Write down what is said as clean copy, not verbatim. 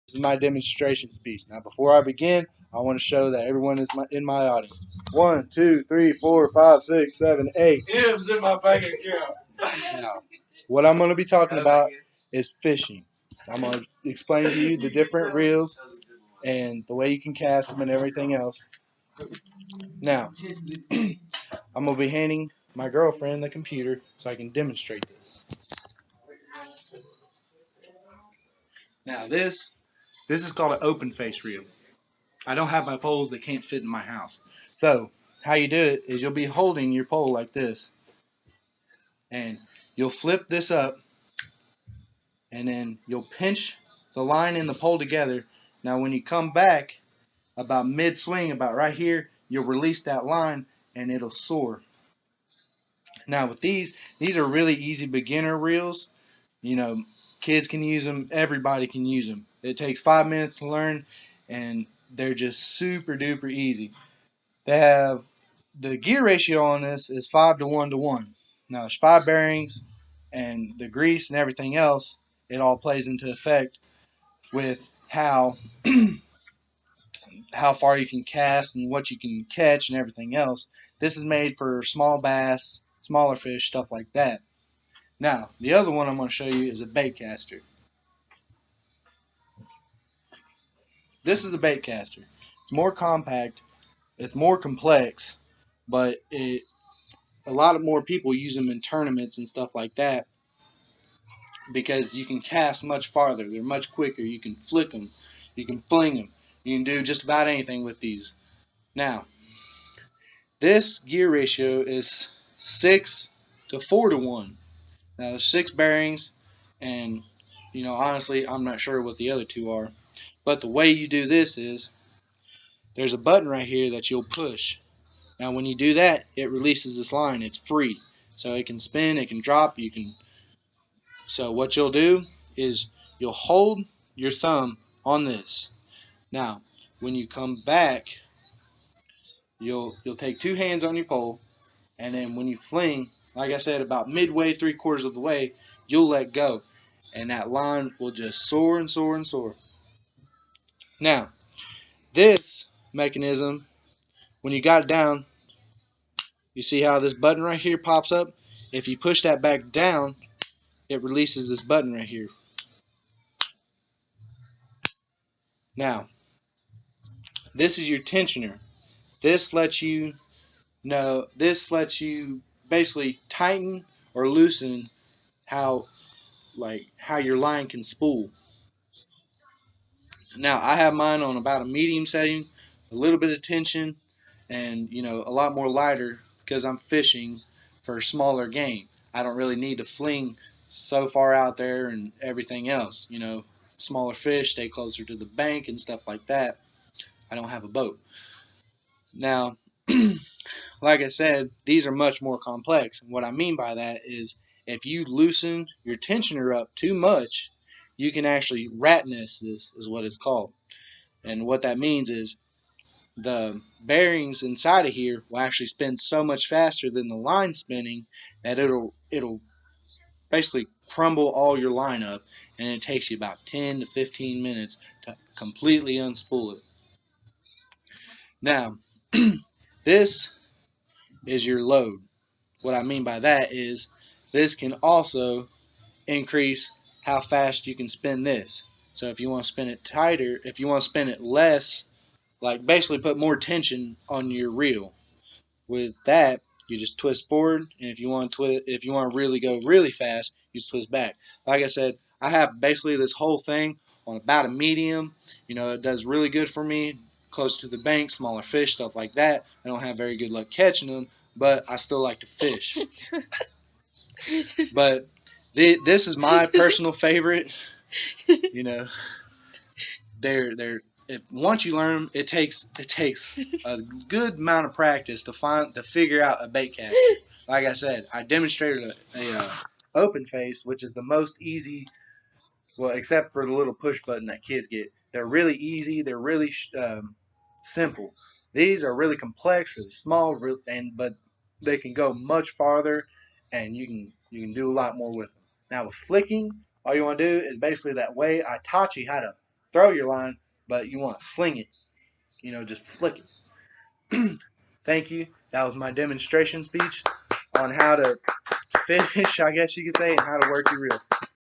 This is my demonstration speech. Now, before I begin, I want to show that everyone is in my audience. 1, 2, 3, 4, 5, 6, 7, 8. M's in my bank account. Now, what I'm going to be talking about is fishing. I'm going to explain to you the different reels and the way you can cast them and everything else. Now, I'm going to be handing my girlfriend the computer so I can demonstrate this. Now, this is called an open face reel. I don't have my poles that can't fit in my house. So, how you do it is you'll be holding your pole like this, and you'll flip this up, and then you'll pinch the line and the pole together. Now, when you come back about mid-swing, about right here, you'll release that line, and it'll soar. Now, with these are really easy beginner reels. You know, kids can use them. Everybody can use them. It takes 5 minutes to learn, and they're just super duper easy. They have the gear ratio on this is 5 to 1 to 1. Now there's 5 bearings, and the grease and everything else, it all plays into effect with how how far you can cast and what you can catch and everything else. This is made for small bass, smaller fish, stuff like that. Now the other one I'm going to show you is a bait caster. This is a bait caster. It's more compact, it's more complex, but a lot of more people use them in tournaments and stuff like that because you can cast much farther. They're much quicker. You can flick them. You can fling them. You can do just about anything with these. Now, this gear ratio is 6 to 4 to 1. Now, there's 6 bearings, and, you know, honestly, I'm not sure what the other 2 are. But the way you do this is there's a button right here that you'll push. Now, when you do that, it releases this line. It's free. So it can spin, it can drop, you can. So what you'll do is you'll hold your thumb on this. Now, when you come back, you'll take 2 hands on your pole, and then when you fling, like I said, about midway, 3/4 of the way, you'll let go, and that line will just soar and soar and soar. Now, this mechanism, when you got it down, you see how this button right here pops up? If you push that back down, it releases this button right here. Now, this is your tensioner. This lets you basically tighten or loosen how your line can spool. Now, I have mine on about a medium setting, a little bit of tension, and a lot more lighter because I'm fishing for smaller game. I don't really need to fling so far out there and everything else. Smaller fish stay closer to the bank and stuff like that. I don't have a boat. Now, like I said, these are much more complex. And what I mean by that is if you loosen your tensioner up too much, you can actually rat nest this, is what it's called. And what that means is the bearings inside of here will actually spin so much faster than the line spinning that it'll basically crumble all your line up, and it takes you about 10 to 15 minutes to completely unspool it. Now, this is your load. What I mean by that is this can also increase how fast you can spin this. So if you want to spin it tighter, if you want to spin it less, like basically put more tension on your reel. With that, you just twist forward, and if you want to really go really fast, you just twist back. Like I said, I have basically this whole thing on about a medium. It does really good for me, close to the bank, smaller fish, stuff like that. I don't have very good luck catching them, but I still like to fish. But this is my personal favorite. They're once you learn them, it takes a good amount of practice to figure out a bait caster. Like I said, I demonstrated a open face, which is the most easy. Well, except for the little push button that kids get, they're really easy. They're really simple. These are really complex, really small, but they can go much farther, and you can do a lot more with them. Now with flicking, all you want to do is basically that way I taught you how to throw your line, but you want to sling it. Just flick it. Thank you. That was my demonstration speech on how to fish, I guess you could say, and how to work your reel.